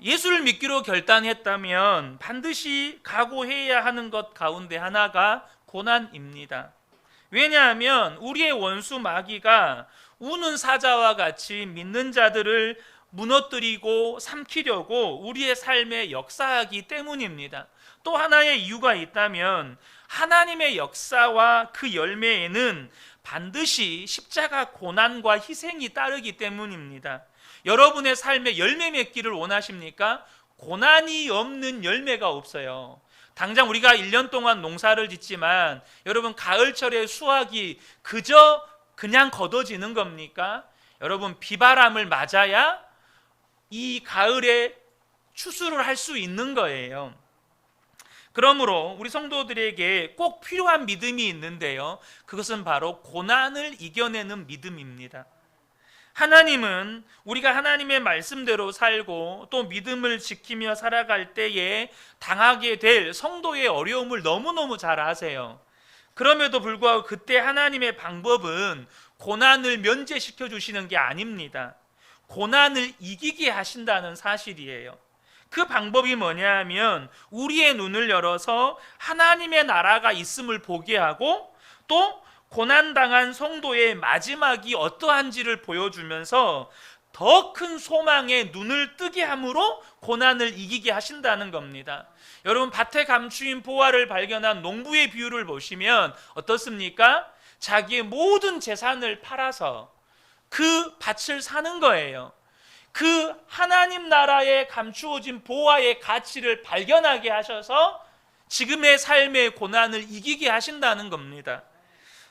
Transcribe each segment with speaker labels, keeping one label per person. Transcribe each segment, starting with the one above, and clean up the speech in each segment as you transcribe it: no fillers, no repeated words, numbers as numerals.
Speaker 1: 예수를 믿기로 결단했다면 반드시 각오해야 하는 것 가운데 하나가 고난입니다. 왜냐하면 우리의 원수 마귀가 우는 사자와 같이 믿는 자들을 무너뜨리고 삼키려고 우리의 삶에 역사하기 때문입니다. 또 하나의 이유가 있다면 하나님의 역사와 그 열매에는 반드시 십자가 고난과 희생이 따르기 때문입니다. 여러분의 삶에 열매 맺기를 원하십니까? 고난이 없는 열매가 없어요. 당장 우리가 1년 동안 농사를 짓지만 여러분 가을철에 수확이 그냥 걷어지는 겁니까? 여러분 비바람을 맞아야 이 가을에 추수를 할 수 있는 거예요. 그러므로 우리 성도들에게 꼭 필요한 믿음이 있는데요, 그것은 바로 고난을 이겨내는 믿음입니다. 하나님은 우리가 하나님의 말씀대로 살고 또 믿음을 지키며 살아갈 때에 당하게 될 성도의 어려움을 너무너무 잘 아세요. 그럼에도 불구하고 그때 하나님의 방법은 고난을 면제시켜 주시는 게 아닙니다. 고난을 이기게 하신다는 사실이에요. 그 방법이 뭐냐 하면 우리의 눈을 열어서 하나님의 나라가 있음을 보게 하고 또 고난당한 성도의 마지막이 어떠한지를 보여주면서 더 큰 소망에 눈을 뜨게 함으로 고난을 이기게 하신다는 겁니다. 여러분 밭에 감추인 보화를 발견한 농부의 비유를 보시면 어떻습니까? 자기의 모든 재산을 팔아서 그 밭을 사는 거예요. 그 하나님 나라에 감추어진 보화의 가치를 발견하게 하셔서 지금의 삶의 고난을 이기게 하신다는 겁니다.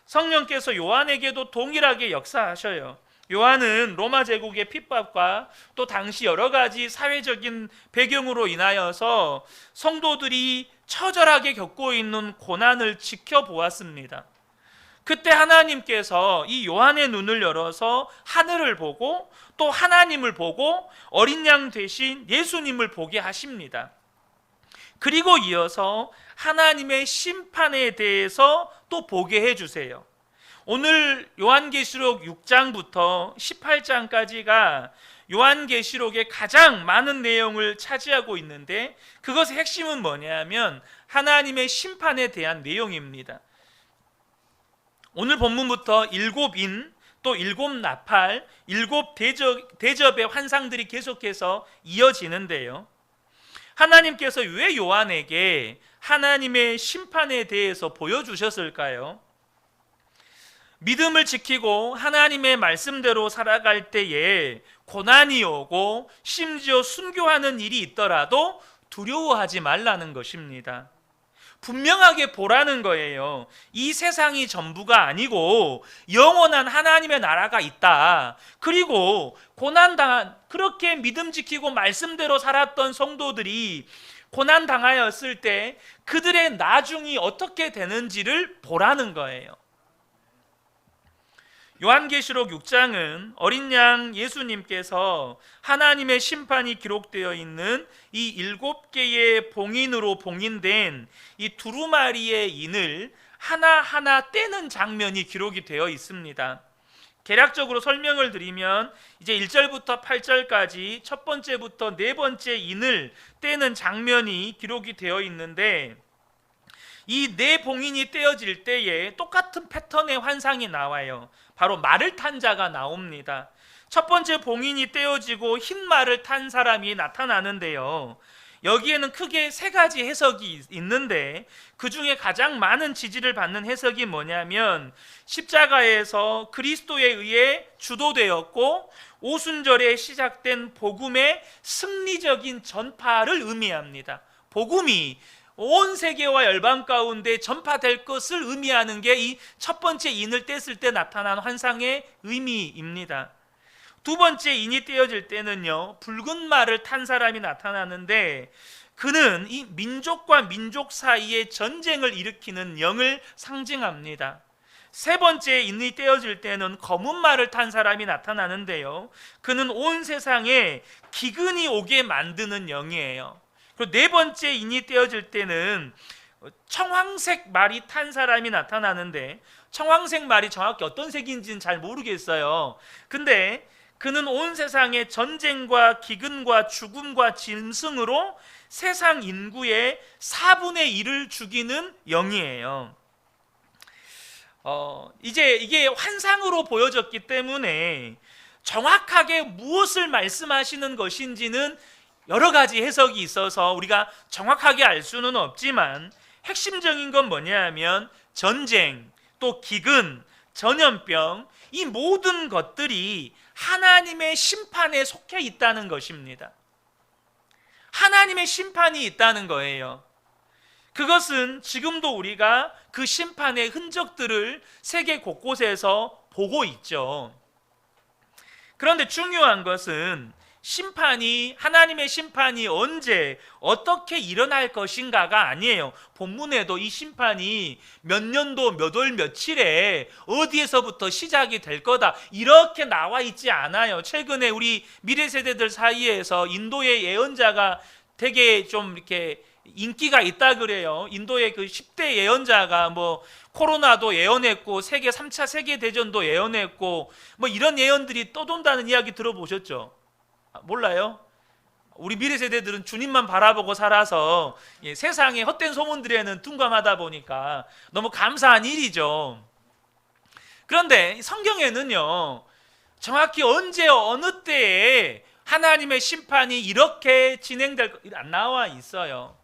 Speaker 1: 성령께서 요한에게도 동일하게 역사하셔요. 요한은 로마 제국의 핍박과 또 당시 여러 가지 사회적인 배경으로 인하여서 성도들이 처절하게 겪고 있는 고난을 지켜보았습니다. 그때 하나님께서 이 요한의 눈을 열어서 하늘을 보고 또 하나님을 보고 어린 양 되신 예수님을 보게 하십니다. 그리고 이어서 하나님의 심판에 대해서 또 보게 해주세요. 오늘 요한계시록 6장부터 18장까지가 요한계시록의 가장 많은 내용을 차지하고 있는데 그것의 핵심은 뭐냐면 하나님의 심판에 대한 내용입니다. 오늘 본문부터 7인 또 7나팔 7대접의 환상들이 계속해서 이어지는데요, 하나님께서 왜 요한에게 하나님의 심판에 대해서 보여주셨을까요? 믿음을 지키고 하나님의 말씀대로 살아갈 때에 고난이 오고 심지어 순교하는 일이 있더라도 두려워하지 말라는 것입니다. 분명하게 보라는 거예요. 이 세상이 전부가 아니고 영원한 하나님의 나라가 있다. 그리고 고난당한, 그렇게 믿음 지키고 말씀대로 살았던 성도들이 고난당하였을 때 그들의 나중이 어떻게 되는지를 보라는 거예요. 요한계시록 6장은 어린 양 예수님께서 하나님의 심판이 기록되어 있는 이 7개의 봉인으로 봉인된 이 두루마리의 인을 하나하나 떼는 장면이 기록이 되어 있습니다. 개략적으로 설명을 드리면 이제 1절부터 8절까지 첫 번째부터 네 번째 인을 떼는 장면이 기록이 되어 있는데 이 네 봉인이 떼어질 때에 똑같은 패턴의 환상이 나와요. 바로 말을 탄 자가 나옵니다. 첫 번째 봉인이 떼어지고 흰 말을 탄 사람이 나타나는데요, 여기에는 크게 세 가지 해석이 있는데 그 중에 가장 많은 지지를 받는 해석이 뭐냐면 십자가에서 그리스도에 의해 주도되었고 오순절에 시작된 복음의 승리적인 전파를 의미합니다. 복음이 온 세계와 열방 가운데 전파될 것을 의미하는 게 이 첫 번째 인을 뗐을 때 나타난 환상의 의미입니다. 두 번째 인이 떼어질 때는요, 붉은 말을 탄 사람이 나타나는데 그는 이 민족과 민족 사이에 전쟁을 일으키는 영을 상징합니다. 세 번째 인이 떼어질 때는 검은 말을 탄 사람이 나타나는데요, 그는 온 세상에 기근이 오게 만드는 영이에요. 그리고 네 번째 인이 떼어질 때는 청황색 말이 탄 사람이 나타나는데 청황색 말이 정확히 어떤 색인지는 잘 모르겠어요. 근데 그는 온 세상의 전쟁과 기근과 죽음과 짐승으로 세상 인구의 4분의 1을 죽이는 영이에요. 이제 이게 환상으로 보여졌기 때문에 정확하게 무엇을 말씀하시는 것인지는 여러 가지 해석이 있어서 우리가 정확하게 알 수는 없지만, 핵심적인 건 뭐냐면 전쟁, 또 기근, 전염병, 이 모든 것들이 하나님의 심판에 속해 있다는 것입니다. 하나님의 심판이 있다는 거예요. 그것은 지금도 우리가 그 심판의 흔적들을 세계 곳곳에서 보고 있죠. 그런데 중요한 것은 하나님의 심판이 언제 어떻게 일어날 것인가가 아니에요. 본문에도 이 심판이 몇 년도 몇 월 며칠에 어디에서부터 시작이 될 거다 이렇게 나와 있지 않아요. 최근에 우리 미래 세대들 사이에서 인도의 예언자가 되게 좀 이렇게 인기가 있다 그래요. 인도의 그 10대 예언자가 뭐 코로나도 예언했고 3차 세계대전도 예언했고 뭐 이런 예언들이 떠돈다는 이야기 들어보셨죠? 몰라요? 우리 미래 세대들은 주님만 바라보고 살아서 세상의 헛된 소문들에는 둔감하다 보니까 너무 감사한 일이죠. 그런데 성경에는요, 정확히 언제 어느 때에 하나님의 심판이 이렇게 진행될 안 나와 있어요.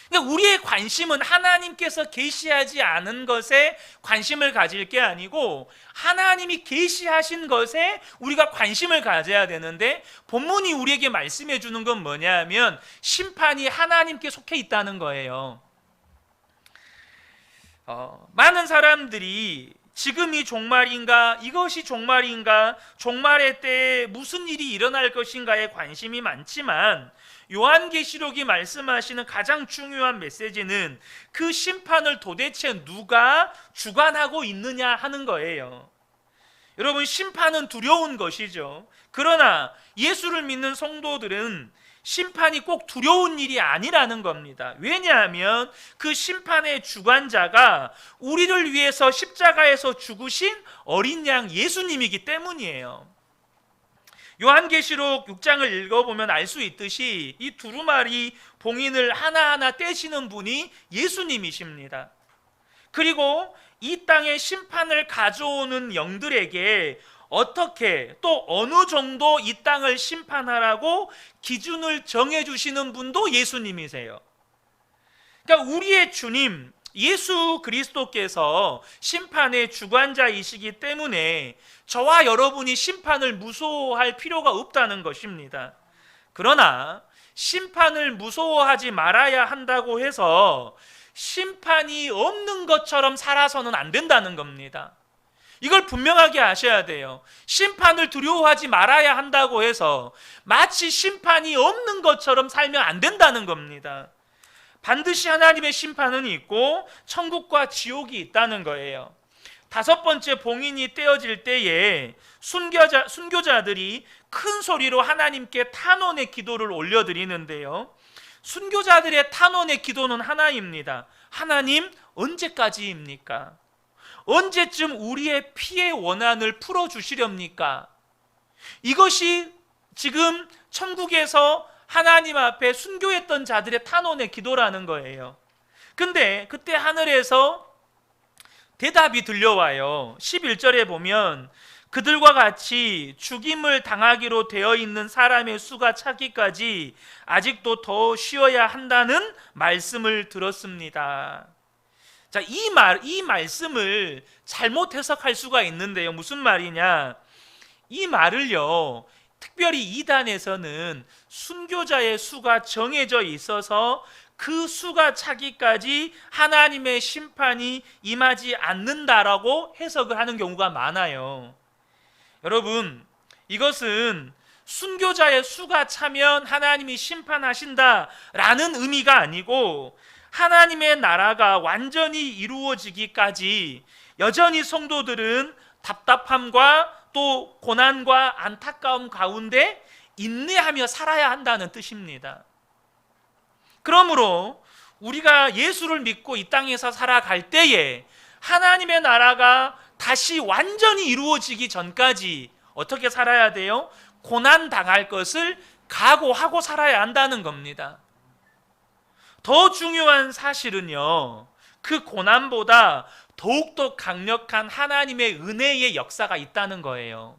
Speaker 1: 그러니까 우리의 관심은 하나님께서 계시하지 않은 것에 관심을 가질 게 아니고 하나님이 계시하신 것에 우리가 관심을 가져야 되는데, 본문이 우리에게 말씀해 주는 건 뭐냐면 심판이 하나님께 속해 있다는 거예요. 많은 사람들이 지금이 종말인가, 이것이 종말인가, 종말의 때에 무슨 일이 일어날 것인가에 관심이 많지만, 요한계시록이 말씀하시는 가장 중요한 메시지는 그 심판을 도대체 누가 주관하고 있느냐 하는 거예요. 여러분, 심판은 두려운 것이죠. 그러나 예수를 믿는 성도들은 심판이 꼭 두려운 일이 아니라는 겁니다. 왜냐하면 그 심판의 주관자가 우리를 위해서 십자가에서 죽으신 어린 양 예수님이기 때문이에요. 요한계시록 6장을 읽어보면 알 수 있듯이 이 두루마리 봉인을 하나하나 떼시는 분이 예수님이십니다. 그리고 이 땅에 심판을 가져오는 영들에게 어떻게 또 어느 정도 이 땅을 심판하라고 기준을 정해주시는 분도 예수님이세요. 그러니까 우리의 주님 예수 그리스도께서 심판의 주관자이시기 때문에 저와 여러분이 심판을 무서워할 필요가 없다는 것입니다. 그러나 심판을 무서워하지 말아야 한다고 해서 심판이 없는 것처럼 살아서는 안 된다는 겁니다. 이걸 분명하게 아셔야 돼요. 심판을 두려워하지 말아야 한다고 해서 마치 심판이 없는 것처럼 살면 안 된다는 겁니다. 반드시 하나님의 심판은 있고 천국과 지옥이 있다는 거예요. 5번째 봉인이 떼어질 때에 순교자들이 큰 소리로 하나님께 탄원의 기도를 올려드리는데요, 순교자들의 탄원의 기도는 하나입니다. 하나님, 언제까지입니까? 언제쯤 우리의 피의 원한을 풀어주시렵니까? 이것이 지금 천국에서 하나님 앞에 순교했던 자들의 탄원의 기도라는 거예요. 근데 그때 하늘에서 대답이 들려와요. 11절에 보면 그들과 같이 죽임을 당하기로 되어 있는 사람의 수가 차기까지 아직도 더 쉬어야 한다는 말씀을 들었습니다. 자, 이 말씀을 잘못 해석할 수가 있는데요. 무슨 말이냐? 이 말을요, 특별히 이단에서는 순교자의 수가 정해져 있어서 그 수가 차기까지 하나님의 심판이 임하지 않는다라고 해석을 하는 경우가 많아요. 여러분, 이것은 순교자의 수가 차면 하나님이 심판하신다라는 의미가 아니고, 하나님의 나라가 완전히 이루어지기까지 여전히 성도들은 답답함과 또 고난과 안타까움 가운데 인내하며 살아야 한다는 뜻입니다. 그러므로 우리가 예수를 믿고 이 땅에서 살아갈 때에 하나님의 나라가 다시 완전히 이루어지기 전까지 어떻게 살아야 돼요? 고난 당할 것을 각오하고 살아야 한다는 겁니다. 더 중요한 사실은요, 그 고난보다 더욱더 강력한 하나님의 은혜의 역사가 있다는 거예요.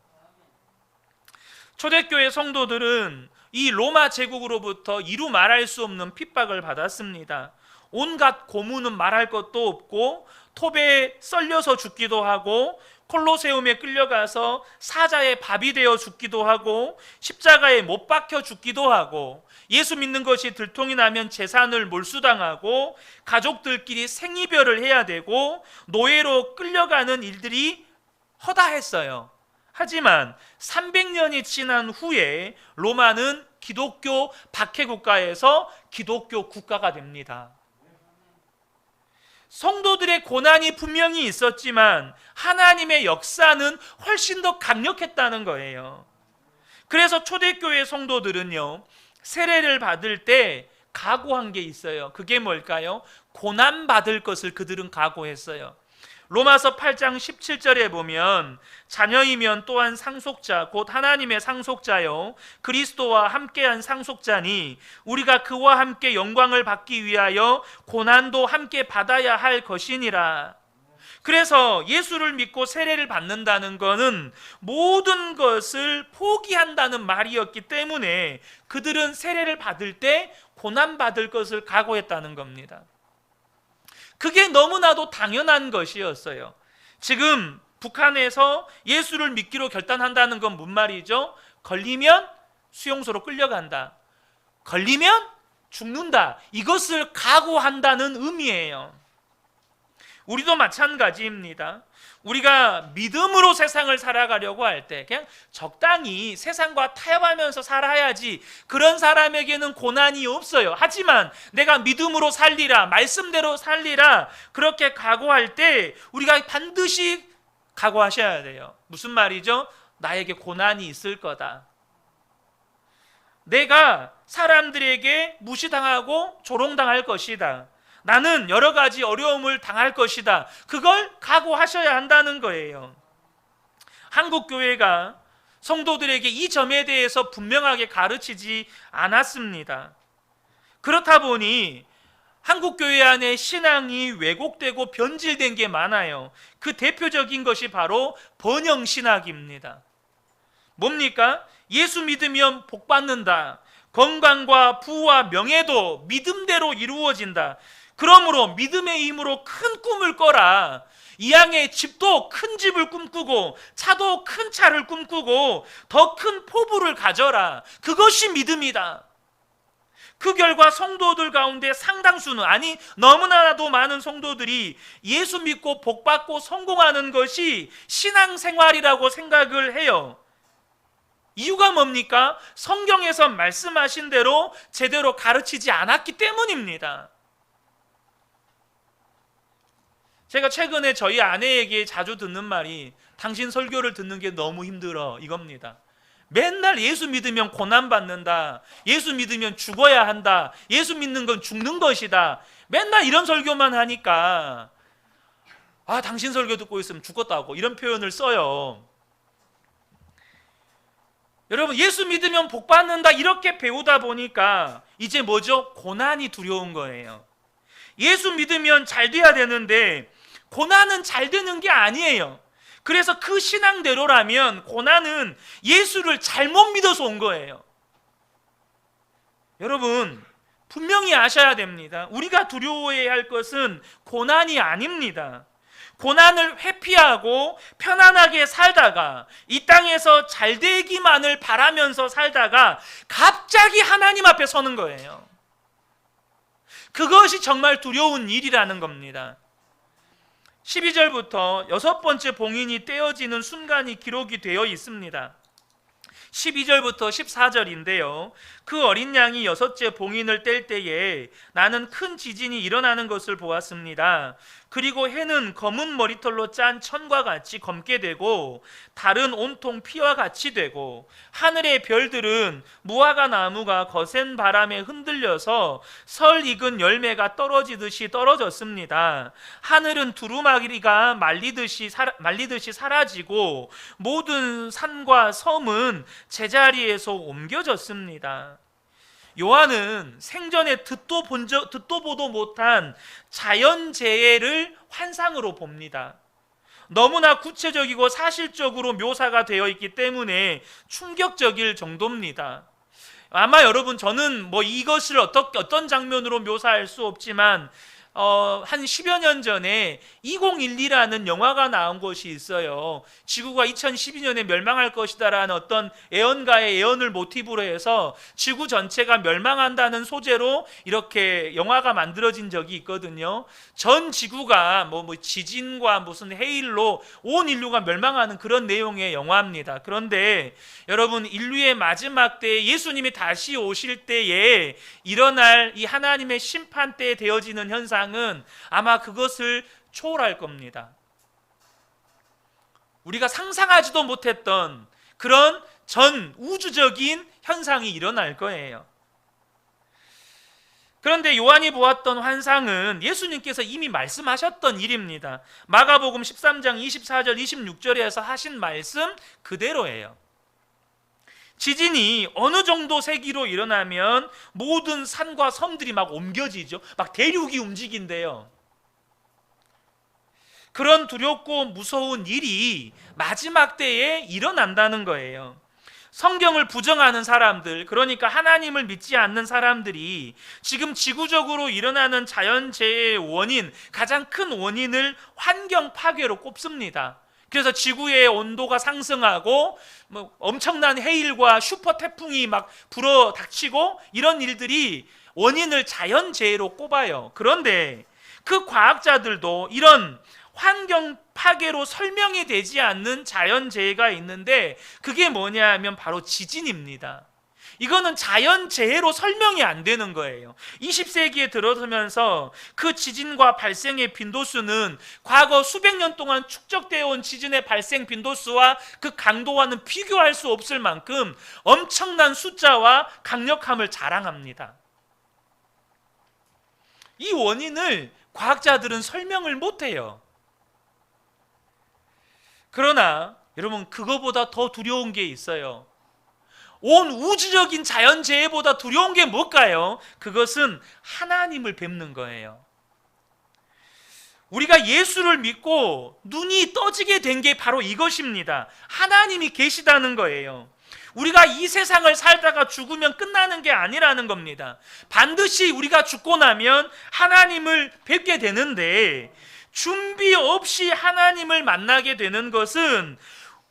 Speaker 1: 초대교회 성도들은 이 로마 제국으로부터 이루 말할 수 없는 핍박을 받았습니다. 온갖 고문은 말할 것도 없고 톱에 썰려서 죽기도 하고 콜로세움에 끌려가서 사자의 밥이 되어 죽기도 하고 십자가에 못 박혀 죽기도 하고 예수 믿는 것이 들통이 나면 재산을 몰수당하고 가족들끼리 생이별을 해야 되고 노예로 끌려가는 일들이 허다했어요. 하지만 300년이 지난 후에 로마는 기독교 박해국가에서 기독교 국가가 됩니다. 성도들의 고난이 분명히 있었지만 하나님의 역사는 훨씬 더 강력했다는 거예요. 그래서 초대교회 성도들은요, 세례를 받을 때 각오한 게 있어요. 그게 뭘까요? 고난 받을 것을 그들은 각오했어요. 로마서 8장 17절에 보면 자녀이면 또한 상속자 곧 하나님의 상속자요 그리스도와 함께한 상속자니 우리가 그와 함께 영광을 받기 위하여 고난도 함께 받아야 할 것이니라. 그래서 예수를 믿고 세례를 받는다는 것은 모든 것을 포기한다는 말이었기 때문에 그들은 세례를 받을 때 고난 받을 것을 각오했다는 겁니다. 그게 너무나도 당연한 것이었어요. 지금 북한에서 예수를 믿기로 결단한다는 건 뭔 말이죠? 걸리면 수용소로 끌려간다. 걸리면 죽는다. 이것을 각오한다는 의미예요. 우리도 마찬가지입니다. 우리가 믿음으로 세상을 살아가려고 할 때 그냥 적당히 세상과 타협하면서 살아야지, 그런 사람에게는 고난이 없어요. 하지만 내가 믿음으로 살리라, 말씀대로 살리라, 그렇게 각오할 때 우리가 반드시 각오하셔야 돼요. 무슨 말이죠? 나에게 고난이 있을 거다. 내가 사람들에게 무시당하고 조롱당할 것이다. 나는 여러 가지 어려움을 당할 것이다. 그걸 각오하셔야 한다는 거예요. 한국 교회가 성도들에게 이 점에 대해서 분명하게 가르치지 않았습니다. 그렇다 보니 한국 교회 안에 신앙이 왜곡되고 변질된 게 많아요. 그 대표적인 것이 바로 번영 신학입니다. 뭡니까? 예수 믿으면 복 받는다. 건강과 부와 명예도 믿음대로 이루어진다. 그러므로 믿음의 힘으로 큰 꿈을 꿔라. 이왕에 집도 큰 집을 꿈꾸고 차도 큰 차를 꿈꾸고 더 큰 포부를 가져라. 그것이 믿음이다. 그 결과 성도들 가운데 상당수는, 아니 너무나도 많은 성도들이 예수 믿고 복 받고 성공하는 것이 신앙생활이라고 생각을 해요. 이유가 뭡니까? 성경에서 말씀하신 대로 제대로 가르치지 않았기 때문입니다. 제가 최근에 저희 아내에게 자주 듣는 말이 당신 설교를 듣는 게 너무 힘들어, 이겁니다. 맨날 예수 믿으면 고난받는다, 예수 믿으면 죽어야 한다, 예수 믿는 건 죽는 것이다, 맨날 이런 설교만 하니까 당신 설교 듣고 있으면 죽었다고 이런 표현을 써요. 여러분, 예수 믿으면 복 받는다 이렇게 배우다 보니까 이제 뭐죠? 고난이 두려운 거예요. 예수 믿으면 잘 돼야 되는데 고난은 잘 되는 게 아니에요. 그래서 그 신앙대로라면 고난은 예수를 잘못 믿어서 온 거예요. 여러분, 분명히 아셔야 됩니다. 우리가 두려워해야 할 것은 고난이 아닙니다. 고난을 회피하고 편안하게 살다가 이 땅에서 잘 되기만을 바라면서 살다가 갑자기 하나님 앞에 서는 거예요. 그것이 정말 두려운 일이라는 겁니다. 12절부터 6번째 봉인이 떼어지는 순간이 기록이 되어 있습니다. 12절부터 14절인데요. 그 어린 양이 여섯째 봉인을 뗄 때에 나는 큰 지진이 일어나는 것을 보았습니다. 그리고 해는 검은 머리털로 짠 천과 같이 검게 되고 달은 온통 피와 같이 되고 하늘의 별들은 무화과 나무가 거센 바람에 흔들려서 설 익은 열매가 떨어지듯이 떨어졌습니다. 하늘은 두루마리가 말리듯이 사라지고 모든 산과 섬은 제자리에서 옮겨졌습니다. 요한은 생전에 듣도 보도 못한 자연재해를 환상으로 봅니다. 너무나 구체적이고 사실적으로 묘사가 되어 있기 때문에 충격적일 정도입니다. 아마 여러분, 저는 이것을 어떤 장면으로 묘사할 수 없지만 한 10여 년 전에 2012라는 영화가 나온 것이 있어요. 지구가 2012년에 멸망할 것이다라는 어떤 예언가의 예언을 모티브로 해서 지구 전체가 멸망한다는 소재로 이렇게 영화가 만들어진 적이 있거든요. 전 지구가 지진과 무슨 해일로 온 인류가 멸망하는 그런 내용의 영화입니다. 그런데 여러분, 인류의 마지막 때에 예수님이 다시 오실 때에 일어날 이 하나님의 심판 때 되어지는 현상은 아마 그것을 초월할 겁니다. 우리가 상상하지도 못했던 그런 전 우주적인 현상이 일어날 거예요. 그런데 요한이 보았던 환상은 예수님께서 이미 말씀하셨던 일입니다. 마가복음 13장 24절 26절에서 하신 말씀 그대로예요. 지진이 어느 정도 세기로 일어나면 모든 산과 섬들이 막 옮겨지죠. 막 대륙이 움직인대요. 그런 두렵고 무서운 일이 마지막 때에 일어난다는 거예요. 성경을 부정하는 사람들, 그러니까 하나님을 믿지 않는 사람들이 지금 지구적으로 일어나는 자연재해의 원인, 가장 큰 원인을 환경 파괴로 꼽습니다. 그래서 지구의 온도가 상승하고 엄청난 해일과 슈퍼 태풍이 막 불어 닥치고 이런 일들이 원인을 자연재해로 꼽아요. 그런데 그 과학자들도 이런 환경 파괴로 설명이 되지 않는 자연재해가 있는데 그게 뭐냐 하면 바로 지진입니다. 이거는 자연재해로 설명이 안 되는 거예요. 20세기에 들어서면서 그 지진과 발생의 빈도수는 과거 수백 년 동안 축적되어 온 지진의 발생 빈도수와 그 강도와는 비교할 수 없을 만큼 엄청난 숫자와 강력함을 자랑합니다. 이 원인을 과학자들은 설명을 못해요. 그러나 여러분, 그거보다 더 두려운 게 있어요. 온 우주적인 자연재해보다 두려운 게 뭘까요? 그것은 하나님을 뵙는 거예요. 우리가 예수를 믿고 눈이 떠지게 된 게 바로 이것입니다. 하나님이 계시다는 거예요. 우리가 이 세상을 살다가 죽으면 끝나는 게 아니라는 겁니다. 반드시 우리가 죽고 나면 하나님을 뵙게 되는데 준비 없이 하나님을 만나게 되는 것은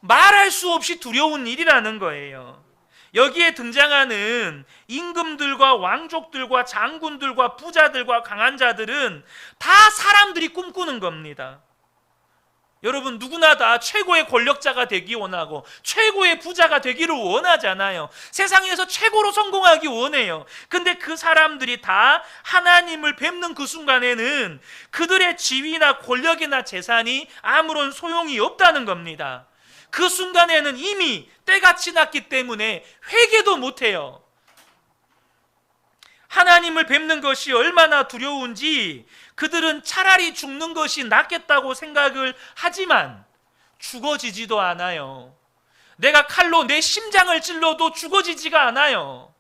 Speaker 1: 말할 수 없이 두려운 일이라는 거예요. 여기에 등장하는 임금들과 왕족들과 장군들과 부자들과 강한 자들은 다 사람들이 꿈꾸는 겁니다. 여러분, 누구나 다 최고의 권력자가 되기 원하고 최고의 부자가 되기를 원하잖아요. 세상에서 최고로 성공하기 원해요. 근데 그 사람들이 다 하나님을 뵙는 그 순간에는 그들의 지위나 권력이나 재산이 아무런 소용이 없다는 겁니다. 그 순간에는 이미 때가 지났기 때문에 회개도 못해요. 하나님을 뵙는 것이 얼마나 두려운지 그들은 차라리 죽는 것이 낫겠다고 생각을 하지만 죽어지지도 않아요. 내가 칼로 내 심장을 찔러도 죽어지지가 않아요.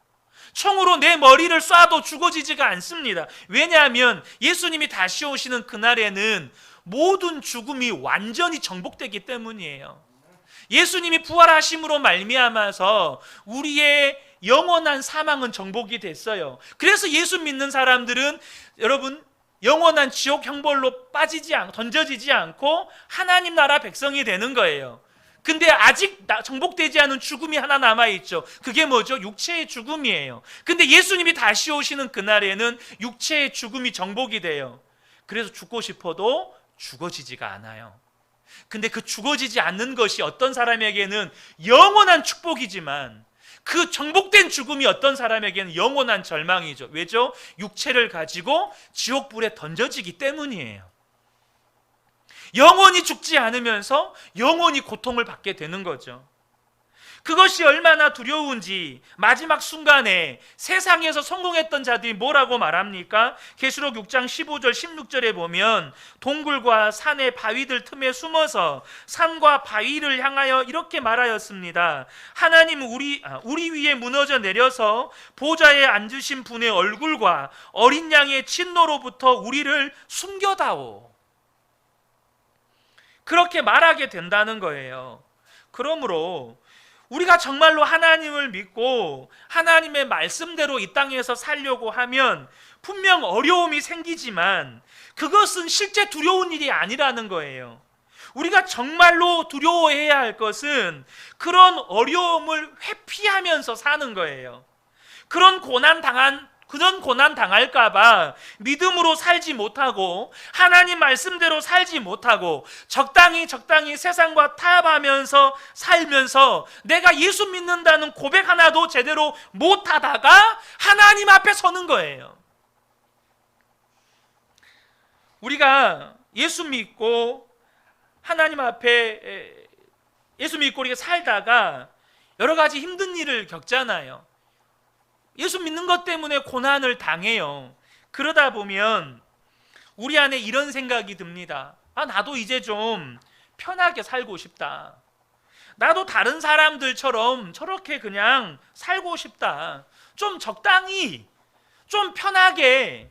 Speaker 1: 총으로 내 머리를 쏴도 죽어지지가 않습니다. 왜냐하면 예수님이 다시 오시는 그날에는 모든 죽음이 완전히 정복되기 때문이에요. 예수님이 부활하심으로 말미암아서 우리의 영원한 사망은 정복이 됐어요. 그래서 예수 믿는 사람들은 여러분, 영원한 지옥 형벌로 던져지지 않고 하나님 나라 백성이 되는 거예요. 근데 아직 정복되지 않은 죽음이 하나 남아있죠. 그게 뭐죠? 육체의 죽음이에요. 근데 예수님이 다시 오시는 그날에는 육체의 죽음이 정복이 돼요. 그래서 죽고 싶어도 죽어지지가 않아요. 근데 그 죽어지지 않는 것이 어떤 사람에게는 영원한 축복이지만 그 정복된 죽음이 어떤 사람에게는 영원한 절망이죠. 왜죠? 육체를 가지고 지옥불에 던져지기 때문이에요. 영원히 죽지 않으면서 영원히 고통을 받게 되는 거죠. 그것이 얼마나 두려운지 마지막 순간에 세상에서 성공했던 자들이 뭐라고 말합니까? 계시록 6장 15절 16절에 보면 동굴과 산의 바위들 틈에 숨어서 산과 바위를 향하여 이렇게 말하였습니다. 하나님 우리 위에 무너져 내려서 보좌에 앉으신 분의 얼굴과 어린 양의 진노로부터 우리를 숨겨다오. 그렇게 말하게 된다는 거예요. 그러므로 우리가 정말로 하나님을 믿고 하나님의 말씀대로 이 땅에서 살려고 하면 분명 어려움이 생기지만 그것은 실제 두려운 일이 아니라는 거예요. 우리가 정말로 두려워해야 할 것은 그런 어려움을 회피하면서 사는 거예요. 그런 고난 당할까봐 믿음으로 살지 못하고 하나님 말씀대로 살지 못하고 적당히 세상과 타협하면서 살면서 내가 예수 믿는다는 고백 하나도 제대로 못하다가 하나님 앞에 서는 거예요. 우리가 예수 믿고 하나님 앞에 예수 믿고 우리가 살다가 여러 가지 힘든 일을 겪잖아요. 예수 믿는 것 때문에 고난을 당해요. 그러다 보면 우리 안에 이런 생각이 듭니다. 나도 이제 좀 편하게 살고 싶다. 나도 다른 사람들처럼 저렇게 그냥 살고 싶다. 좀 적당히, 좀 편하게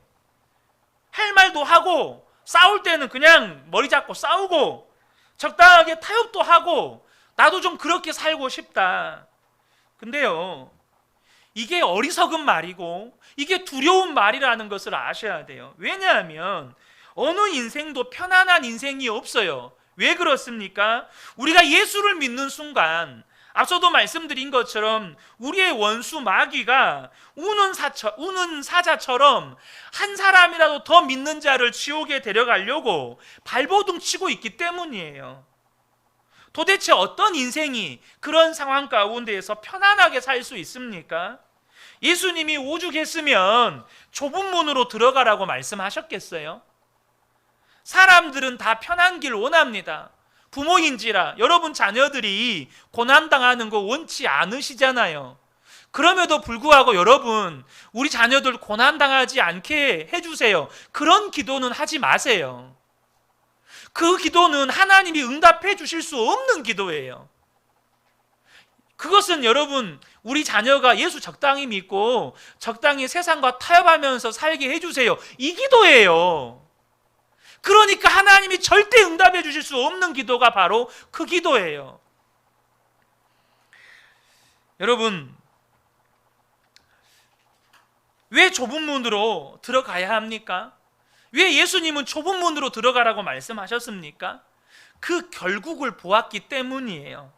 Speaker 1: 할 말도 하고 싸울 때는 그냥 머리 잡고 싸우고 적당하게 타협도 하고 나도 좀 그렇게 살고 싶다. 근데요, 이게 어리석은 말이고 이게 두려운 말이라는 것을 아셔야 돼요. 왜냐하면 어느 인생도 편안한 인생이 없어요. 왜 그렇습니까? 우리가 예수를 믿는 순간 앞서도 말씀드린 것처럼 우리의 원수 마귀가 우는 사자처럼 한 사람이라도 더 믿는 자를 지옥에 데려가려고 발버둥 치고 있기 때문이에요. 도대체 어떤 인생이 그런 상황 가운데에서 편안하게 살 수 있습니까? 예수님이 오죽했으면 좁은 문으로 들어가라고 말씀하셨겠어요? 사람들은 다 편한 길 원합니다. 부모인지라 여러분 자녀들이 고난당하는 거 원치 않으시잖아요. 그럼에도 불구하고 여러분 우리 자녀들 고난당하지 않게 해주세요. 그런 기도는 하지 마세요. 그 기도는 하나님이 응답해 주실 수 없는 기도예요. 그것은 여러분 우리 자녀가 예수 적당히 믿고 적당히 세상과 타협하면서 살게 해주세요. 이 기도예요. 그러니까 하나님이 절대 응답해 주실 수 없는 기도가 바로 그 기도예요. 여러분, 왜 좁은 문으로 들어가야 합니까? 왜 예수님은 좁은 문으로 들어가라고 말씀하셨습니까? 그 결국을 보았기 때문이에요.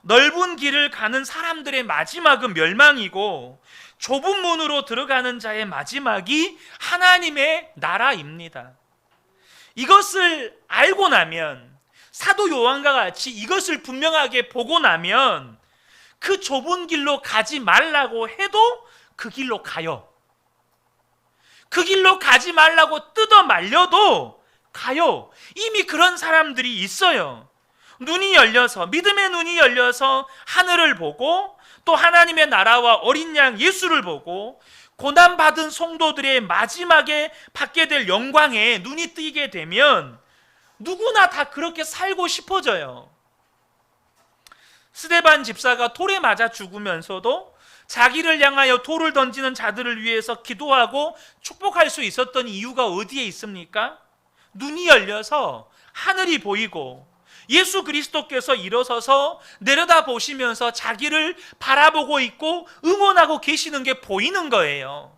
Speaker 1: 넓은 길을 가는 사람들의 마지막은 멸망이고 좁은 문으로 들어가는 자의 마지막이 하나님의 나라입니다. 이것을 알고 나면 사도 요한과 같이 이것을 분명하게 보고 나면 그 좁은 길로 가지 말라고 해도 그 길로 가요. 그 길로 가지 말라고 뜯어 말려도 가요. 이미 그런 사람들이 있어요. 눈이 열려서, 믿음의 눈이 열려서 하늘을 보고 또 하나님의 나라와 어린 양 예수를 보고 고난받은 성도들의 마지막에 받게 될 영광에 눈이 뜨이게 되면 누구나 다 그렇게 살고 싶어져요. 스데반 집사가 돌에 맞아 죽으면서도 자기를 향하여 돌을 던지는 자들을 위해서 기도하고 축복할 수 있었던 이유가 어디에 있습니까? 눈이 열려서 하늘이 보이고 예수 그리스도께서 일어서서 내려다보시면서 자기를 바라보고 있고 응원하고 계시는 게 보이는 거예요.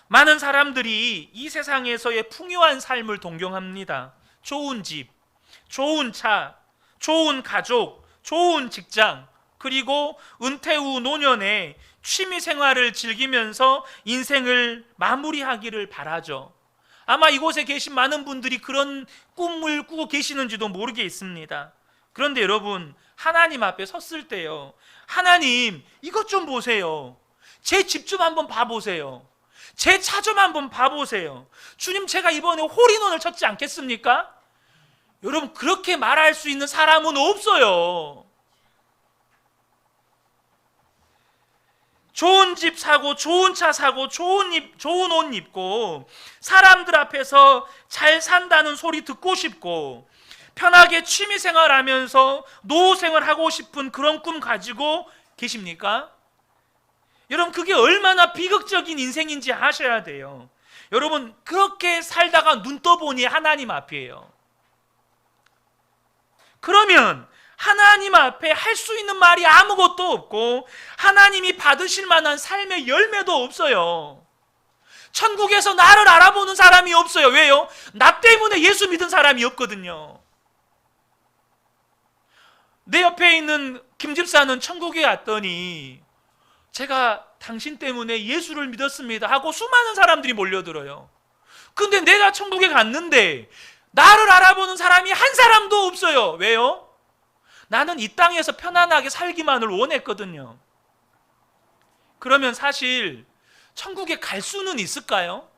Speaker 1: 많은 사람들이 이 세상에서의 풍요한 삶을 동경합니다. 좋은 집, 좋은 차, 좋은 가족, 좋은 직장, 그리고 은퇴 후 노년에 취미 생활을 즐기면서 인생을 마무리하기를 바라죠. 아마 이곳에 계신 많은 분들이 그런 꿈을 꾸고 계시는지도 모르겠습니다. 그런데 여러분, 하나님 앞에 섰을 때요, 하나님 이것 좀 보세요. 제 집 좀 한번 봐보세요. 제 차 좀 한번 봐보세요. 주님, 제가 이번에 홀인원을 쳤지 않겠습니까? 여러분, 그렇게 말할 수 있는 사람은 없어요. 좋은 집 사고, 좋은 차 사고, 좋은 옷 입고, 사람들 앞에서 잘 산다는 소리 듣고 싶고, 편하게 취미생활 하면서 노후생활 하고 싶은 그런 꿈 가지고 계십니까? 여러분, 그게 얼마나 비극적인 인생인지 아셔야 돼요. 여러분, 그렇게 살다가 눈 떠보니 하나님 앞이에요. 그러면 하나님 앞에 할 수 있는 말이 아무것도 없고 하나님이 받으실 만한 삶의 열매도 없어요. 천국에서 나를 알아보는 사람이 없어요. 왜요? 나 때문에 예수 믿은 사람이 없거든요. 내 옆에 있는 김 집사는 천국에 왔더니 제가 당신 때문에 예수를 믿었습니다 하고 수많은 사람들이 몰려들어요. 근데 내가 천국에 갔는데 나를 알아보는 사람이 한 사람도 없어요. 왜요? 나는 이 땅에서 편안하게 살기만을 원했거든요. 그러면 사실 천국에 갈 수는 있을까요?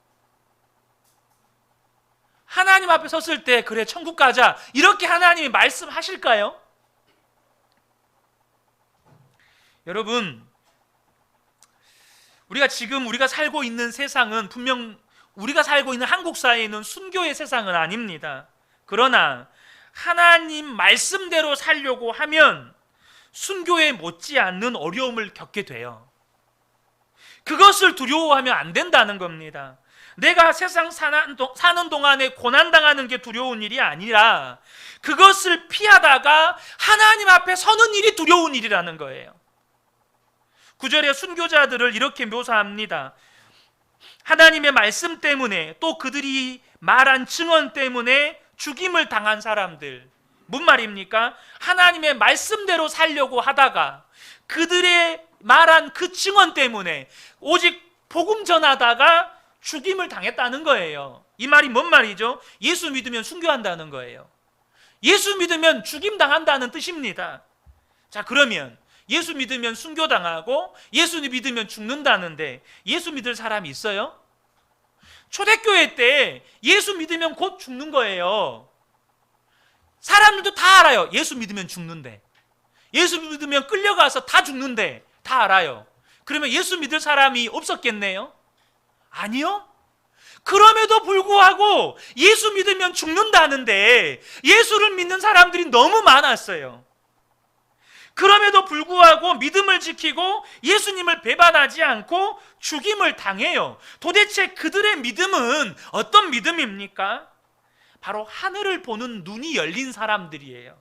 Speaker 1: 하나님 앞에 섰을 때 그래 천국 가자 이렇게 하나님이 말씀하실까요? 여러분, 우리가 살고 있는 세상은 분명 우리가 살고 있는 한국 사회는 순교의 세상은 아닙니다. 그러나 하나님 말씀대로 살려고 하면 순교에 못지않는 어려움을 겪게 돼요. 그것을 두려워하면 안 된다는 겁니다. 내가 세상 사는 동안에 고난당하는 게 두려운 일이 아니라 그것을 피하다가 하나님 앞에 서는 일이 두려운 일이라는 거예요. 9절에 순교자들을 이렇게 묘사합니다. 하나님의 말씀 때문에 또 그들이 말한 증언 때문에 죽임을 당한 사람들. 뭔 말입니까? 하나님의 말씀대로 살려고 하다가 그들의 말한 그 증언 때문에 오직 복음 전하다가 죽임을 당했다는 거예요. 이 말이 뭔 말이죠? 예수 믿으면 순교한다는 거예요. 예수 믿으면 죽임 당한다는 뜻입니다. 자, 그러면 예수 믿으면 순교당하고 예수 믿으면 죽는다는데 예수 믿을 사람이 있어요? 초대교회 때 예수 믿으면 곧 죽는 거예요. 사람들도 다 알아요. 예수 믿으면 죽는데. 예수 믿으면 끌려가서 다 죽는데 다 알아요. 그러면 예수 믿을 사람이 없었겠네요? 아니요. 그럼에도 불구하고 예수 믿으면 죽는다는데 예수를 믿는 사람들이 너무 많았어요. 그럼에도 불구하고 믿음을 지키고 예수님을 배반하지 않고 죽임을 당해요. 도대체 그들의 믿음은 어떤 믿음입니까? 바로 하늘을 보는 눈이 열린 사람들이에요.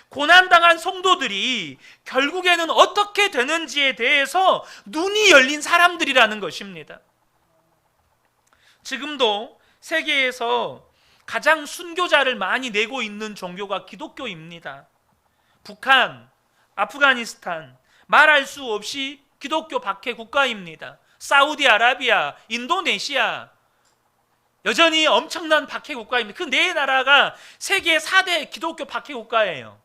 Speaker 1: 고난당한 성도들이 결국에는 어떻게 되는지에 대해서 눈이 열린 사람들이라는 것입니다. 지금도 세계에서 가장 순교자를 많이 내고 있는 종교가 기독교입니다. 북한, 아프가니스탄, 말할 수 없이 기독교 박해 국가입니다. 사우디아라비아, 인도네시아, 여전히 엄청난 박해 국가입니다. 그 네 나라가 세계 4대 기독교 박해 국가예요.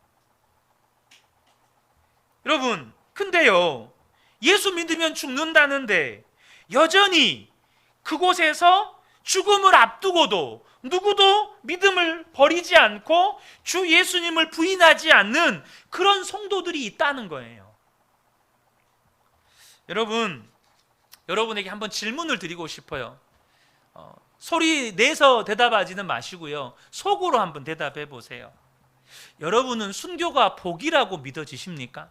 Speaker 1: 여러분, 근데요, 예수 믿으면 죽는다는데 여전히 그곳에서 죽음을 앞두고도 누구도 믿음을 버리지 않고 주 예수님을 부인하지 않는 그런 성도들이 있다는 거예요. 여러분에게 한번 질문을 드리고 싶어요. 소리 내서 대답하지는 마시고요. 속으로 한번 대답해 보세요. 여러분은 순교가 복이라고 믿어지십니까?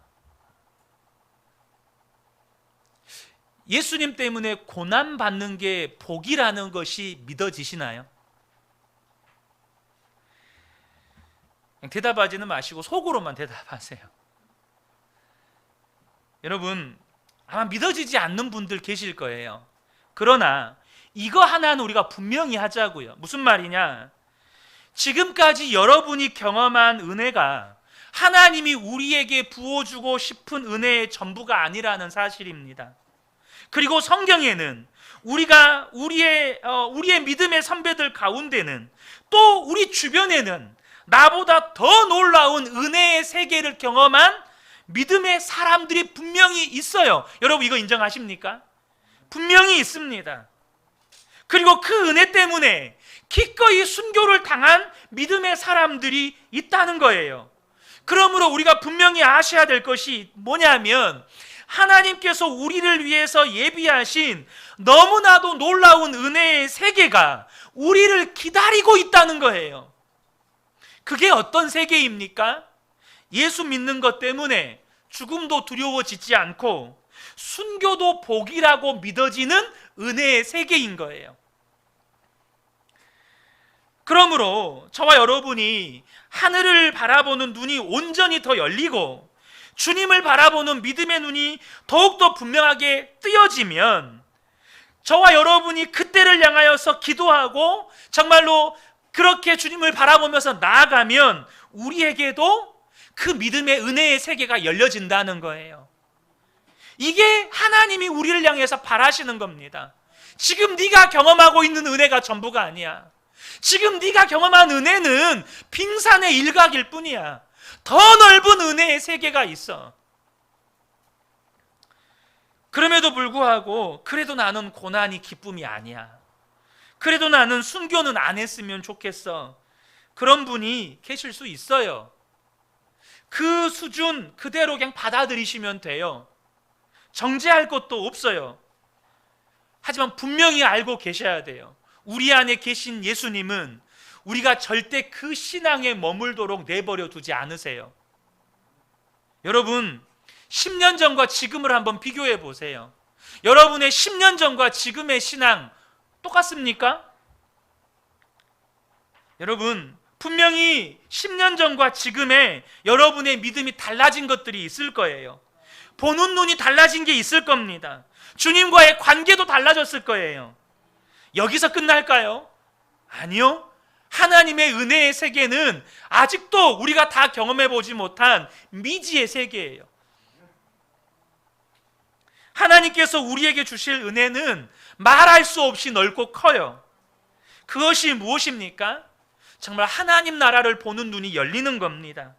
Speaker 1: 예수님 때문에 고난받는 게 복이라는 것이 믿어지시나요? 그냥 대답하지는 마시고 속으로만 대답하세요. 여러분, 아마 믿어지지 않는 분들 계실 거예요. 그러나 이거 하나는 우리가 분명히 하자고요. 무슨 말이냐? 지금까지 여러분이 경험한 은혜가 하나님이 우리에게 부어주고 싶은 은혜의 전부가 아니라는 사실입니다. 그리고 성경에는 우리의 믿음의 선배들 가운데는 또 우리 주변에는 나보다 더 놀라운 은혜의 세계를 경험한 믿음의 사람들이 분명히 있어요. 여러분 이거 인정하십니까? 분명히 있습니다. 그리고 그 은혜 때문에 기꺼이 순교를 당한 믿음의 사람들이 있다는 거예요. 그러므로 우리가 분명히 아셔야 될 것이 뭐냐면 하나님께서 우리를 위해서 예비하신 너무나도 놀라운 은혜의 세계가 우리를 기다리고 있다는 거예요. 그게 어떤 세계입니까? 예수 믿는 것 때문에 죽음도 두려워지지 않고 순교도 복이라고 믿어지는 은혜의 세계인 거예요. 그러므로 저와 여러분이 하늘을 바라보는 눈이 온전히 더 열리고 주님을 바라보는 믿음의 눈이 더욱더 분명하게 뜨여지면 저와 여러분이 그때를 향하여서 기도하고 정말로 그렇게 주님을 바라보면서 나아가면 우리에게도 그 믿음의 은혜의 세계가 열려진다는 거예요. 이게 하나님이 우리를 향해서 바라시는 겁니다. 지금 네가 경험하고 있는 은혜가 전부가 아니야. 지금 네가 경험한 은혜는 빙산의 일각일 뿐이야. 더 넓은 은혜의 세계가 있어. 그럼에도 불구하고 그래도 나는 고난이 기쁨이 아니야. 그래도 나는 순교는 안 했으면 좋겠어. 그런 분이 계실 수 있어요. 그 수준 그대로 그냥 받아들이시면 돼요. 정죄할 것도 없어요. 하지만 분명히 알고 계셔야 돼요. 우리 안에 계신 예수님은 우리가 절대 그 신앙에 머물도록 내버려 두지 않으세요. 여러분 10년 전과 지금을 한번 비교해 보세요. 여러분의 10년 전과 지금의 신앙 똑같습니까? 여러분 분명히 10년 전과 지금의 여러분의 믿음이 달라진 것들이 있을 거예요. 보는 눈이 달라진 게 있을 겁니다. 주님과의 관계도 달라졌을 거예요. 여기서 끝날까요? 아니요. 하나님의 은혜의 세계는 아직도 우리가 다 경험해 보지 못한 미지의 세계예요. 하나님께서 우리에게 주실 은혜는 말할 수 없이 넓고 커요. 그것이 무엇입니까? 정말 하나님 나라를 보는 눈이 열리는 겁니다.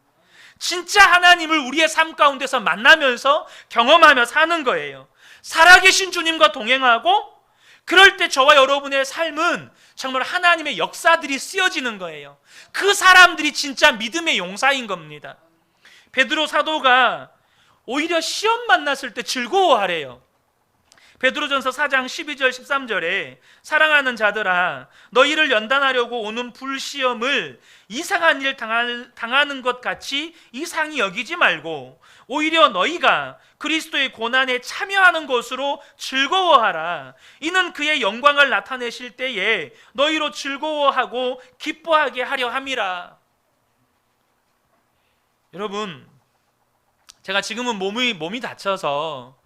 Speaker 1: 진짜 하나님을 우리의 삶 가운데서 만나면서 경험하며 사는 거예요. 살아계신 주님과 동행하고 그럴 때 저와 여러분의 삶은 정말 하나님의 역사들이 쓰여지는 거예요. 그 사람들이 진짜 믿음의 용사인 겁니다. 베드로 사도가 오히려 시험 만났을 때 즐거워하래요. 베드로전서 4장 12절 13절에 사랑하는 자들아 너희를 연단하려고 오는 불시험을 이상한 일 당하는 것 같이 이상히 여기지 말고 오히려 너희가 그리스도의 고난에 참여하는 것으로 즐거워하라. 이는 그의 영광을 나타내실 때에 너희로 즐거워하고 기뻐하게 하려 함이라. 여러분 제가 지금은 몸이 다쳐서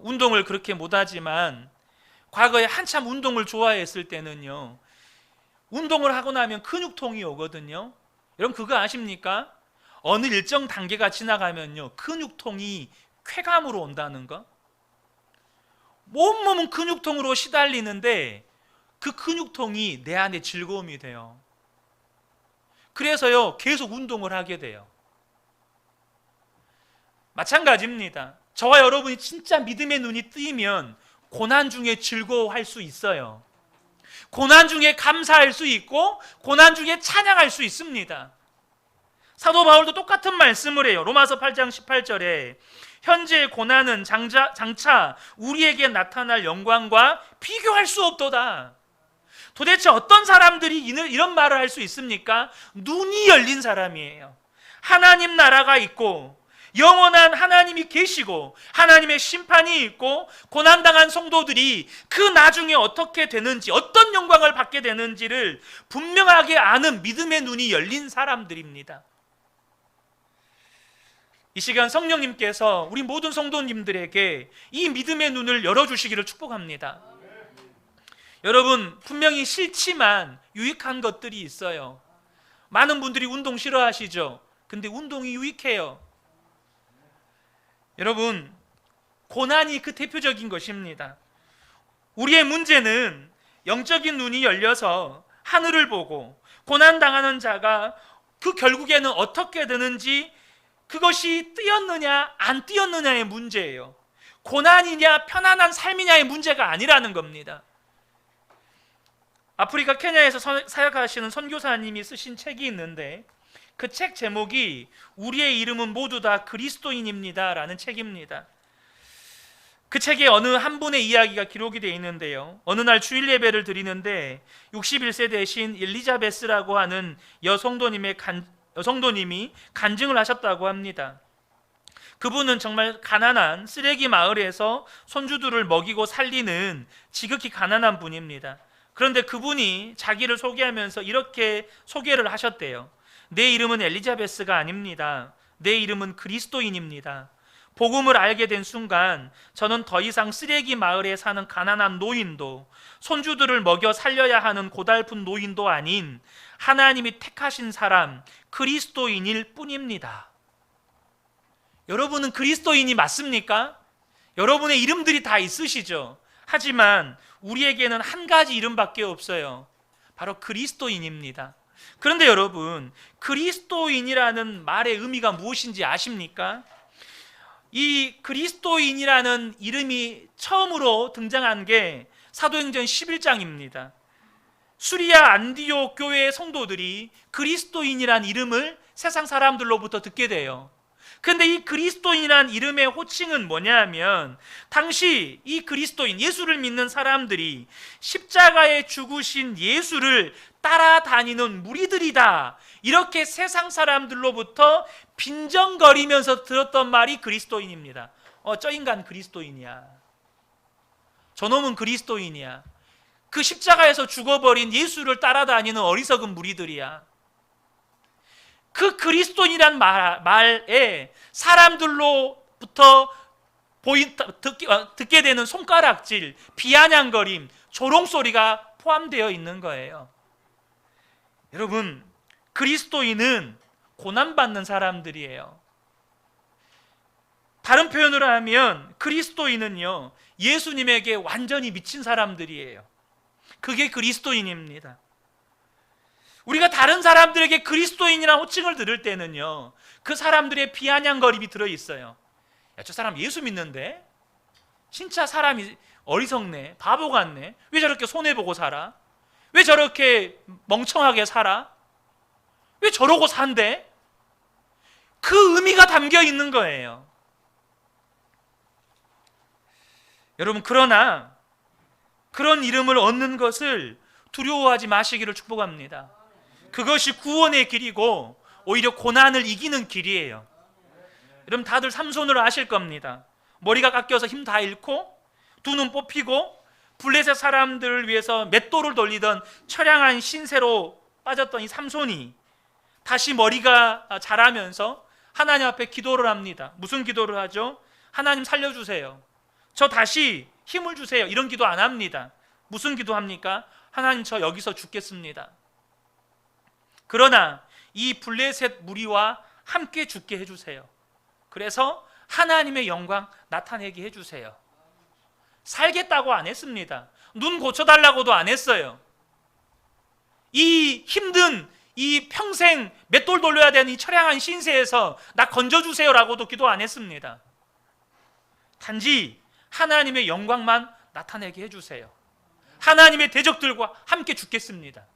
Speaker 1: 운동을 그렇게 못하지만 과거에 한참 운동을 좋아했을 때는요 운동을 하고 나면 근육통이 오거든요. 여러분 그거 아십니까? 어느 일정 단계가 지나가면요 근육통이 쾌감으로 온다는 거. 온몸은 근육통으로 시달리는데 그 근육통이 내 안에 즐거움이 돼요. 그래서요 계속 운동을 하게 돼요. 마찬가지입니다. 저와 여러분이 진짜 믿음의 눈이 뜨이면 고난 중에 즐거워할 수 있어요. 고난 중에 감사할 수 있고 고난 중에 찬양할 수 있습니다. 사도 바울도 똑같은 말씀을 해요. 로마서 8장 18절에 현재의 고난은 장차 우리에게 나타날 영광과 비교할 수 없도다. 도대체 어떤 사람들이 이런 말을 할 수 있습니까? 눈이 열린 사람이에요. 하나님 나라가 있고 영원한 하나님이 계시고 하나님의 심판이 있고 고난당한 성도들이 그 나중에 어떻게 되는지 어떤 영광을 받게 되는지를 분명하게 아는 믿음의 눈이 열린 사람들입니다. 이 시간 성령님께서 우리 모든 성도님들에게 이 믿음의 눈을 열어주시기를 축복합니다. 여러분 분명히 싫지만 유익한 것들이 있어요. 많은 분들이 운동 싫어하시죠? 근데 운동이 유익해요. 여러분 고난이 그 대표적인 것입니다. 우리의 문제는 영적인 눈이 열려서 하늘을 보고 고난당하는 자가 그 결국에는 어떻게 되는지 그것이 뜨였느냐 안 뜨였느냐의 문제예요. 고난이냐 편안한 삶이냐의 문제가 아니라는 겁니다. 아프리카 케냐에서 사역하시는 선교사님이 쓰신 책이 있는데 그 책 제목이 우리의 이름은 모두 다 그리스도인입니다 라는 책입니다. 그 책에 어느 한 분의 이야기가 기록이 되어 있는데요, 어느 날 주일 예배를 드리는데 61세 되신 엘리자베스라고 하는 여성도님이 간증을 하셨다고 합니다. 그분은 정말 가난한 쓰레기 마을에서 손주들을 먹이고 살리는 지극히 가난한 분입니다. 그런데 그분이 자기를 소개하면서 이렇게 소개를 하셨대요. 내 이름은 엘리자베스가 아닙니다. 내 이름은 그리스도인입니다. 복음을 알게 된 순간 저는 더 이상 쓰레기 마을에 사는 가난한 노인도, 손주들을 먹여 살려야 하는 고달픈 노인도 아닌 하나님이 택하신 사람 그리스도인일 뿐입니다. 여러분은 그리스도인이 맞습니까? 여러분의 이름들이 다 있으시죠? 하지만 우리에게는 한 가지 이름밖에 없어요. 바로 그리스도인입니다. 그런데 여러분, 그리스도인이라는 말의 의미가 무엇인지 아십니까? 이 그리스도인이라는 이름이 처음으로 등장한 게 사도행전 11장입니다. 수리아 안디옥 교회의 성도들이 그리스도인이라는 이름을 세상 사람들로부터 듣게 돼요. 그런데 이 그리스도인이라는 이름의 호칭은 뭐냐면, 당시 이 그리스도인, 예수를 믿는 사람들이 십자가에 죽으신 예수를 따라다니는 무리들이다, 이렇게 세상 사람들로부터 빈정거리면서 들었던 말이 그리스도인입니다. 저 인간 그리스도인이야, 저놈은 그리스도인이야, 그 십자가에서 죽어버린 예수를 따라다니는 어리석은 무리들이야. 그 그리스도인이란 말에 사람들로부터 듣게 되는 손가락질, 비아냥거림, 조롱소리가 포함되어 있는 거예요. 여러분, 그리스도인은 고난받는 사람들이에요. 다른 표현으로 하면 그리스도인은요, 예수님에게 완전히 미친 사람들이에요. 그게 그리스도인입니다. 우리가 다른 사람들에게 그리스도인이라는 호칭을 들을 때는요, 그 사람들의 비아냥거림이 들어있어요. 야, 저 사람 예수 믿는데? 진짜 사람이 어리석네, 바보 같네, 왜 저렇게 손해보고 살아? 왜 저렇게 멍청하게 살아? 왜 저러고 산대? 그 의미가 담겨 있는 거예요. 여러분, 그러나 그런 이름을 얻는 것을 두려워하지 마시기를 축복합니다. 그것이 구원의 길이고 오히려 고난을 이기는 길이에요. 여러분, 다들 삼손을 아실 겁니다. 머리가 깎여서 힘 다 잃고 두 눈 뽑히고 블레셋 사람들을 위해서 맷돌을 돌리던 처량한 신세로 빠졌던 이 삼손이 다시 머리가 자라면서 하나님 앞에 기도를 합니다. 무슨 기도를 하죠? 하나님 살려주세요, 저 다시 힘을 주세요, 이런 기도 안 합니다. 무슨 기도합니까? 하나님, 저 여기서 죽겠습니다. 그러나 이 블레셋 무리와 함께 죽게 해주세요. 그래서 하나님의 영광 나타내게 해주세요. 살겠다고 안 했습니다. 눈 고쳐달라고도 안 했어요. 이 힘든, 이 평생 맷돌 돌려야 되는 이 처량한 신세에서 나 건져주세요라고도 기도 안 했습니다. 단지 하나님의 영광만 나타내게 해주세요. 하나님의 대적들과 함께 죽겠습니다.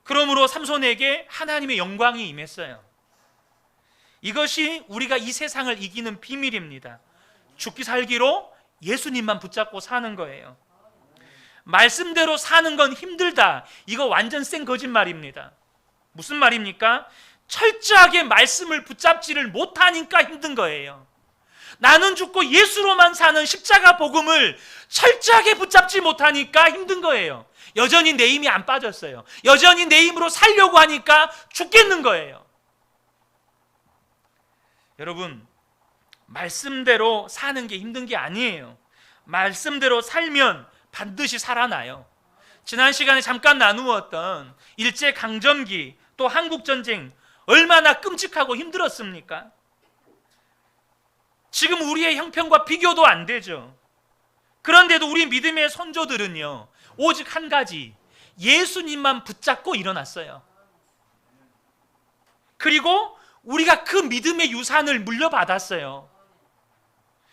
Speaker 1: 그러므로 삼손에게 하나님의 영광이 임했어요. 이것이 우리가 이 세상을 이기는 비밀입니다. 죽기 살기로 예수님만 붙잡고 사는 거예요. 말씀대로 사는 건 힘들다, 이거 완전 센 거짓말입니다. 무슨 말입니까? 철저하게 말씀을 붙잡지를 못하니까 힘든 거예요. 나는 죽고 예수로만 사는 십자가 복음을 철저하게 붙잡지 못하니까 힘든 거예요. 여전히 내 힘이 안 빠졌어요. 여전히 내 힘으로 살려고 하니까 죽겠는 거예요. 여러분, 말씀대로 사는 게 힘든 게 아니에요. 말씀대로 살면 반드시 살아나요. 지난 시간에 잠깐 나누었던 일제강점기, 또 한국전쟁, 얼마나 끔찍하고 힘들었습니까? 지금 우리의 형편과 비교도 안 되죠. 그런데도 우리 믿음의 선조들은요, 오직 한 가지, 예수님만 붙잡고 일어났어요. 그리고 우리가 그 믿음의 유산을 물려받았어요.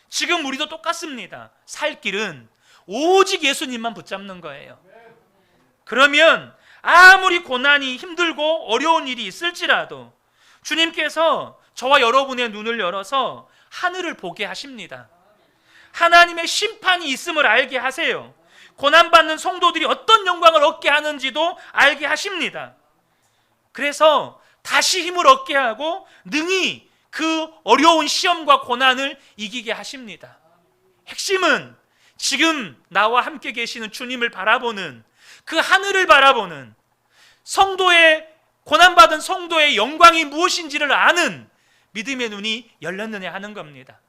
Speaker 1: 지금 우리도 똑같습니다. 살 길은 오직 예수님만 붙잡는 거예요. 그러면 아무리 고난이 힘들고 어려운 일이 있을지라도 주님께서 저와 여러분의 눈을 열어서 하늘을 보게 하십니다. 하나님의 심판이 있음을 알게 하세요. 고난받는 성도들이 어떤 영광을 얻게 하는지도 알게 하십니다. 그래서 다시 힘을 얻게 하고 능히 그 어려운 시험과 고난을 이기게 하십니다. 핵심은 지금 나와 함께 계시는 주님을 바라보는, 그 하늘을 바라보는, 성도의, 고난받은 성도의 영광이 무엇인지를 아는 믿음의 눈이 열렸느냐 하는 겁니다.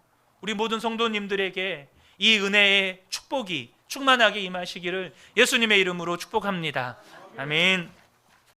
Speaker 1: 우리 모든 성도님들에게 이 은혜의 축복이 충만하게 임하시기를 예수님의 이름으로 축복합니다. 아멘.